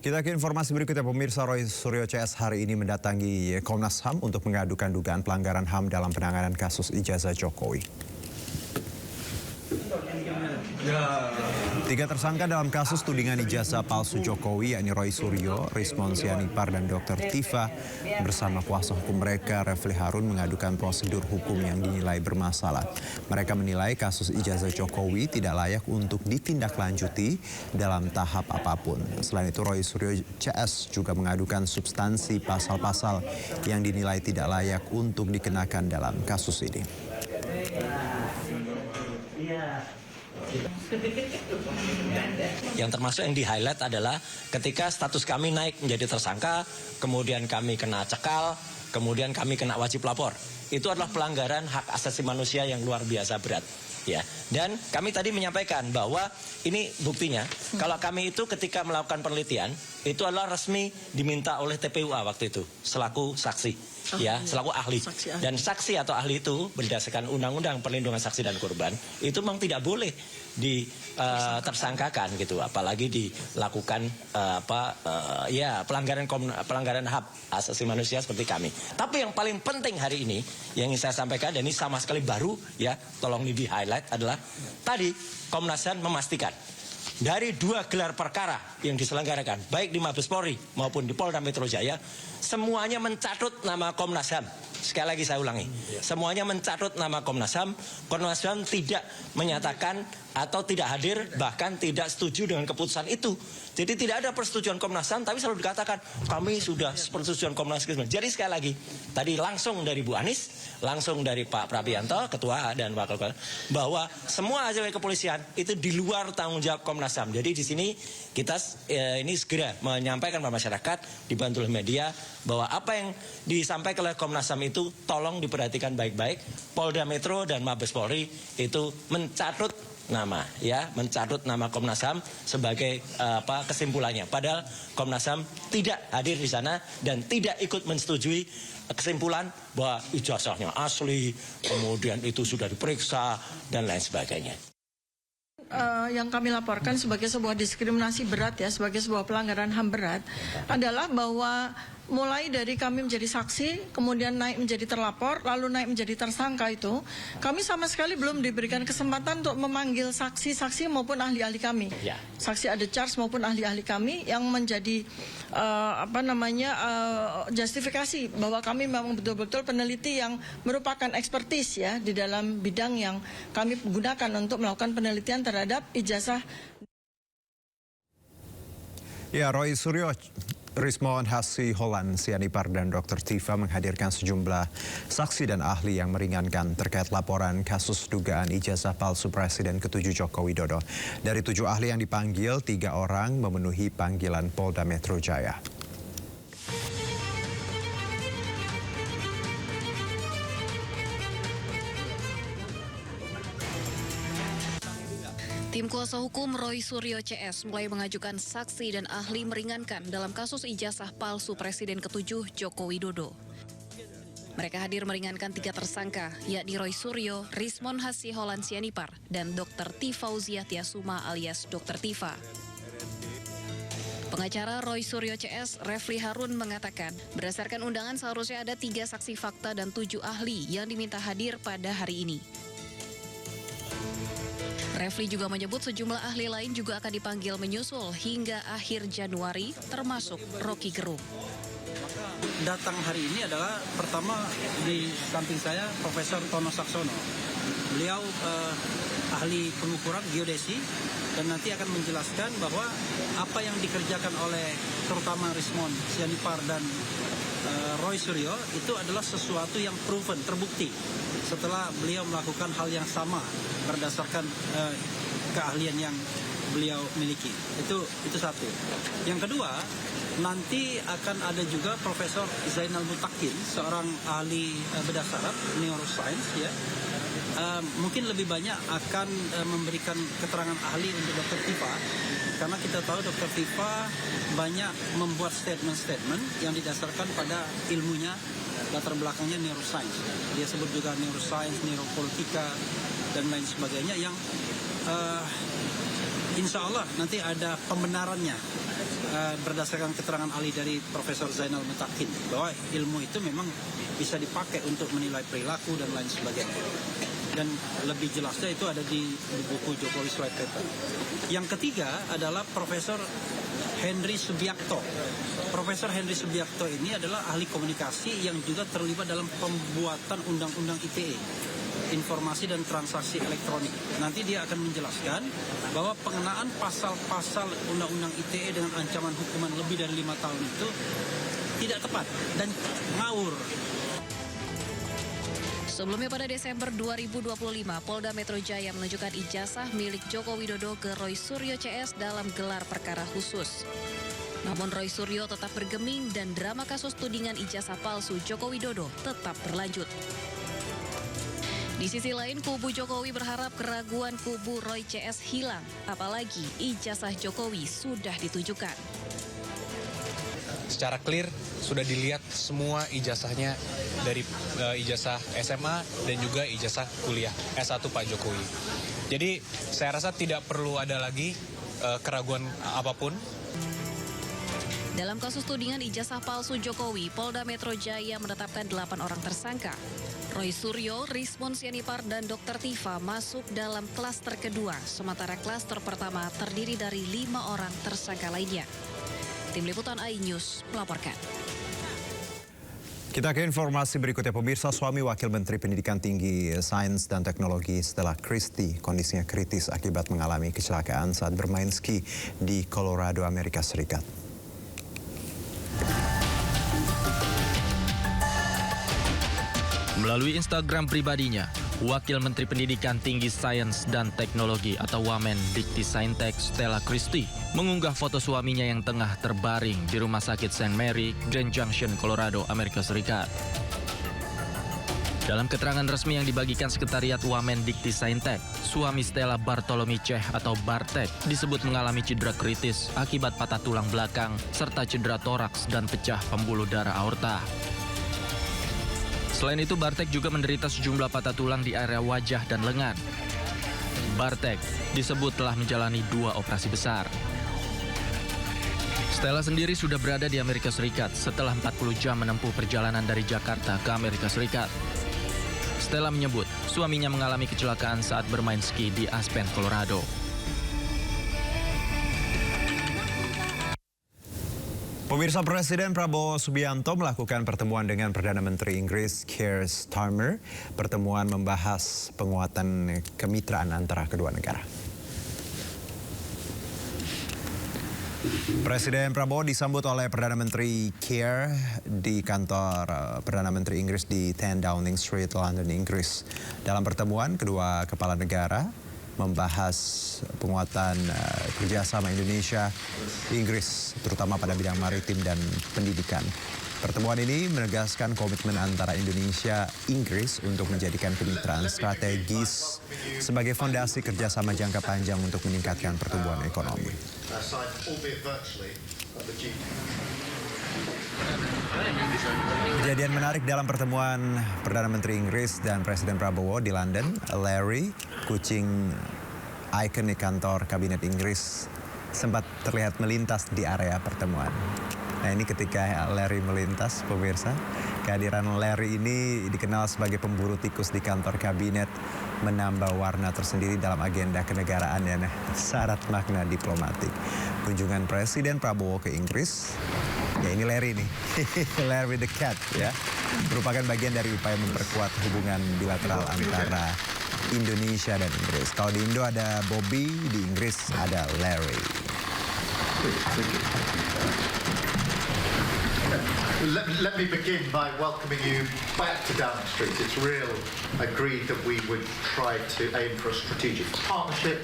Kita ke informasi berikutnya, pemirsa. Roy Suryo CS hari ini mendatangi Komnas HAM untuk mengadukan dugaan pelanggaran HAM dalam penanganan kasus ijazah Jokowi. Tiga tersangka dalam kasus tudingan ijazah palsu Jokowi, yakni Roy Suryo, Rismon Sianipar, dan Dr. Tifa, bersama kuasa hukum mereka, Refli Harun, mengadukan prosedur hukum yang dinilai bermasalah. Mereka menilai kasus ijazah Jokowi tidak layak untuk ditindaklanjuti dalam tahap apapun. Selain itu, Roy Suryo CS juga mengadukan substansi pasal-pasal yang dinilai tidak layak untuk dikenakan dalam kasus ini. Yang termasuk yang di-highlight adalah ketika status kami naik menjadi tersangka, kemudian kami kena cekal, kemudian kami kena wajib lapor. Itu adalah pelanggaran hak asasi manusia yang luar biasa berat. Ya, dan kami tadi menyampaikan bahwa ini buktinya, kalau kami itu ketika melakukan penelitian, itu adalah resmi diminta oleh TPUA waktu itu, selaku saksi. Ya, selaku ahli. Dan saksi atau ahli itu berdasarkan Undang-Undang Perlindungan Saksi dan Korban itu memang tidak boleh ditersangkakan gitu, apalagi dilakukan pelanggaran hak asasi manusia seperti kami. Tapi yang paling penting hari ini yang ingin saya sampaikan, dan ini sama sekali baru ya, tolong di highlight, adalah tadi Komnas HAM memastikan dari 2 gelar perkara yang diselenggarakan, baik di Mabes Polri maupun di Polda Metro Jaya, semuanya mencatut nama Komnas HAM. Sekali lagi saya ulangi, semuanya mencatut nama Komnas HAM. Komnas HAM tidak menyatakan atau tidak hadir, bahkan tidak setuju dengan keputusan itu. Jadi tidak ada persetujuan Komnas HAM, tapi selalu dikatakan kami sudah persetujuan Komnas HAM. Jadi sekali lagi, tadi langsung dari Bu Anies, langsung dari Pak Prabianto, Ketua dan Wakil Ketua, bahwa semua hasil kepolisian itu di luar tanggung jawab Komnas HAM. Jadi di sini kita ini segera menyampaikan kepada masyarakat, dibantu oleh media, bahwa apa yang disampaikan oleh Komnas HAM itu tolong diperhatikan baik-baik. Polda Metro dan Mabes Polri itu mencatut nama Komnas HAM sebagai kesimpulannya. Padahal Komnas HAM tidak hadir di sana dan tidak ikut menyetujui kesimpulan bahwa ijazahnya asli, kemudian itu sudah diperiksa dan lain sebagainya. Yang kami laporkan sebagai sebuah diskriminasi berat ya, sebagai sebuah pelanggaran HAM berat adalah bahwa mulai dari kami menjadi saksi, kemudian naik menjadi terlapor, lalu naik menjadi tersangka itu, kami sama sekali belum diberikan kesempatan untuk memanggil saksi-saksi maupun ahli-ahli kami. Ya. Saksi ada charge maupun ahli-ahli kami yang menjadi justifikasi bahwa kami memang betul-betul peneliti yang merupakan ekspertis ya di dalam bidang yang kami gunakan untuk melakukan penelitian terhadap ijazah. Ya, Roy Suryo, Rismon Siholan Sianipar, dan Dr. Tifa menghadirkan sejumlah saksi dan ahli yang meringankan terkait laporan kasus dugaan ijazah palsu Presiden ke-7 Joko Widodo. Dari 7 ahli yang dipanggil, 3 orang memenuhi panggilan Polda Metro Jaya. Tim kuasa hukum Roy Suryo CS mulai mengajukan saksi dan ahli meringankan dalam kasus ijazah palsu Presiden ke-7 Joko Widodo. Mereka hadir meringankan 3 tersangka, yakni Roy Suryo, Rismon Siholan Sianipar, dan Dr. Tifauziah Tiasuma alias Dr. Tifa. Pengacara Roy Suryo CS, Refli Harun, mengatakan berdasarkan undangan seharusnya ada 3 saksi fakta dan 7 ahli yang diminta hadir pada hari ini. Refli juga menyebut sejumlah ahli lain juga akan dipanggil menyusul hingga akhir Januari, termasuk Rocky Gerung. Datang hari ini adalah pertama di samping saya Profesor Tono Saksono. Beliau ahli pengukuran geodesi dan nanti akan menjelaskan bahwa apa yang dikerjakan oleh terutama Rismon Sianipar dan Roy Suryo itu adalah sesuatu yang proven, terbukti setelah beliau melakukan hal yang sama berdasarkan keahlian yang beliau miliki. Itu satu. Yang kedua, nanti akan ada juga Profesor Zainal Mutakin, seorang ahli bedah saraf neuroscience ya. Mungkin lebih banyak akan memberikan keterangan ahli untuk Dr. Tifa, karena kita tahu Dr. Tifa banyak membuat statement-statement yang didasarkan pada ilmunya, latar belakangnya neuroscience. Dia sebut juga neuroscience, neuropolitika, dan lain sebagainya yang insya Allah nanti ada pembenarannya berdasarkan keterangan ahli dari Profesor Zainal Mutakin bahwa ilmu itu memang bisa dipakai untuk menilai perilaku dan lain sebagainya. Dan lebih jelasnya itu ada di buku Jokowi White Paper. Yang ketiga adalah Profesor Henry Subiakto. Profesor Henry Subiakto ini adalah ahli komunikasi yang juga terlibat dalam pembuatan Undang-Undang ITE, Informasi dan Transaksi Elektronik. Nanti dia akan menjelaskan bahwa pengenaan pasal-pasal Undang-Undang ITE dengan ancaman hukuman lebih dari 5 tahun itu tidak tepat dan ngawur. Sebelumnya pada Desember 2025, Polda Metro Jaya menunjukkan ijazah milik Joko Widodo ke Roy Suryo CS dalam gelar perkara khusus. Namun Roy Suryo tetap bergeming dan drama kasus tudingan ijazah palsu Joko Widodo tetap berlanjut. Di sisi lain, kubu Jokowi berharap keraguan kubu Roy CS hilang, apalagi ijazah Jokowi sudah ditujukan. Secara clear sudah dilihat semua ijazahnya dari ijazah SMA dan juga ijazah kuliah S1 Pak Jokowi. Jadi saya rasa tidak perlu ada lagi keraguan apapun. Dalam kasus tudingan ijazah palsu Jokowi, Polda Metro Jaya menetapkan 8 orang tersangka. Roy Suryo, Rismon Sianipar, dan Dr. Tifa masuk dalam klaster kedua, sementara klaster pertama terdiri dari 5 orang tersangka lainnya. Tim Liputan iNews melaporkan. Kita ke informasi berikutnya. Pemirsa, suami Wakil Menteri Pendidikan Tinggi, Sains dan Teknologi Stella Christie kondisinya kritis akibat mengalami kecelakaan saat bermain ski di Colorado, Amerika Serikat. Melalui Instagram pribadinya, Wakil Menteri Pendidikan Tinggi Sains dan Teknologi atau Wamen Dikti Saintek Stella Christie mengunggah foto suaminya yang tengah terbaring di Rumah Sakit St. Mary, Grand Junction, Colorado, Amerika Serikat. Dalam keterangan resmi yang dibagikan Sekretariat Wamen Dikti Saintek, suami Stella Bartolomei Cech atau Bartek disebut mengalami cedera kritis akibat patah tulang belakang serta cedera toraks dan pecah pembuluh darah aorta. Selain itu, Bartek juga menderita sejumlah patah tulang di area wajah dan lengan. Bartek disebut telah menjalani 2 operasi besar. Stella sendiri sudah berada di Amerika Serikat setelah 40 jam menempuh perjalanan dari Jakarta ke Amerika Serikat. Stella menyebut suaminya mengalami kecelakaan saat bermain ski di Aspen, Colorado. Pemirsa, Presiden Prabowo Subianto melakukan pertemuan dengan Perdana Menteri Inggris Keir Starmer. Pertemuan membahas penguatan kemitraan antara kedua negara. Presiden Prabowo disambut oleh Perdana Menteri Keir di kantor Perdana Menteri Inggris di 10 Downing Street, London, Inggris. Dalam pertemuan, kedua kepala negara membahas penguatan kerjasama Indonesia Inggris, terutama pada bidang maritim dan pendidikan. Pertemuan ini menegaskan komitmen antara Indonesia Inggris untuk menjadikan kemitraan strategis sebagai fondasi kerjasama jangka panjang untuk meningkatkan pertumbuhan ekonomi. Kejadian menarik dalam pertemuan Perdana Menteri Inggris dan Presiden Prabowo di London. Larry, kucing ikonik kantor Kabinet Inggris, sempat terlihat melintas di area pertemuan. Nah, ini ketika Larry melintas, pemirsa, kehadiran Larry ini dikenal sebagai pemburu tikus di kantor Kabinet, menambah warna tersendiri dalam agenda kenegaraan dan syarat makna diplomatik. Kunjungan Presiden Prabowo ke Inggris, ya ini Larry nih, Larry the cat ya, merupakan bagian dari upaya memperkuat hubungan bilateral antara Indonesia dan Inggris. Kalau di Indo ada Bobby, di Inggris ada Larry. Let me begin by welcoming you back to Downing Street. It's real agreed that we would try to aim for a strategic partnership